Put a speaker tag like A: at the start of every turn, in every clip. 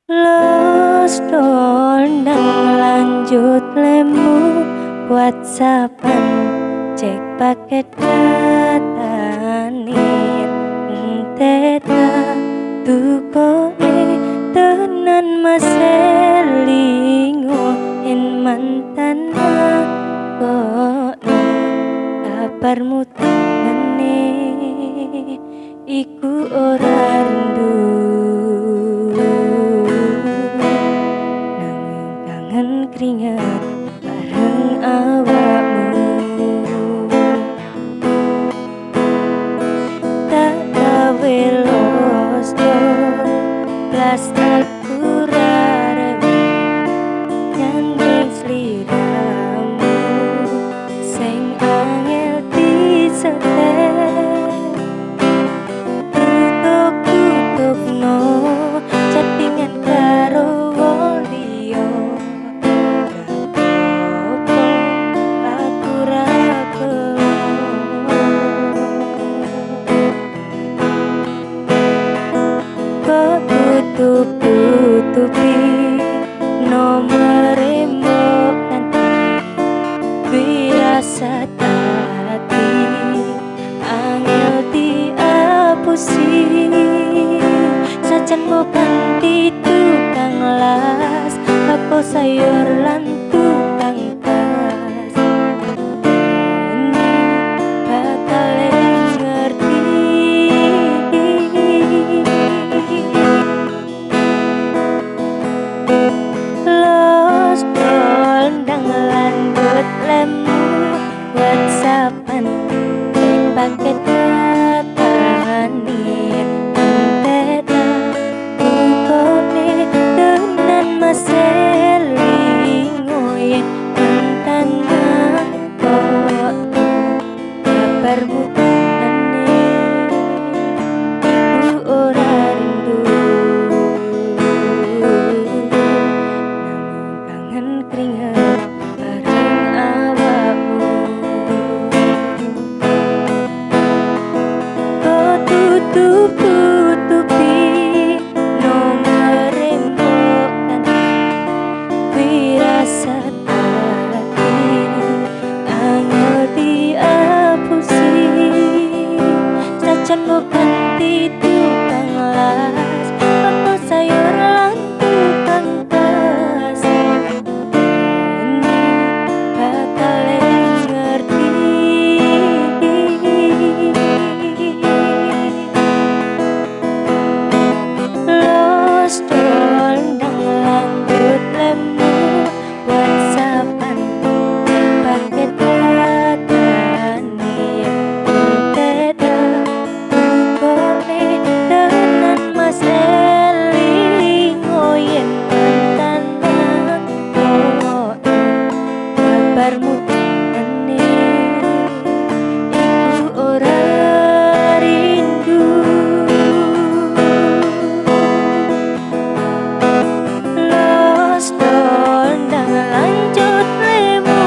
A: Los dondang lanjut lemu WhatsAppan cek paket datanin enteta tukone tenan maselingo en mantan kono kabarmu tenene iku ora rindu keringat bareng awakmu tak gawe los blas aku rarewe nyanding sliramu sing angel disetel tutuk no chattingan karo wong liya tutupi nomor embok nanti firasat hati angel diapusi sajan bukan di tukang las bako sayur lan tukang tas ini bakal ngerti los dondang lanjut lemu WhatsAppan cek paket datanin enteta tukone tenan maselingo yen mantan kono kabarmu tenene iku ora rindu keringat bareng awakmu kau tutupi nomor embok nanti firasat hati angel diapusi sajan bukan di tukang las bako sayur lan tukang tas los dondang lanjut lemu WhatsAppan cek paket datanin enteta tukone tenan maselingo yen mantan kono kabarmu tenene iku ora rindu los dondang lanjut lemu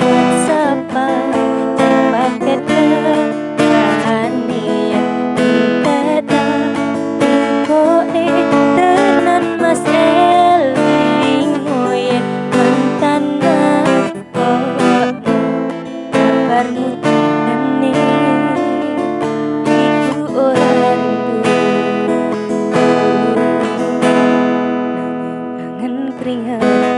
A: WhatsAppan cek paket datanin enteta tukone tenan maselingo yen mantan kono kabarmu tenene iku ora rindu nanging kangen keringat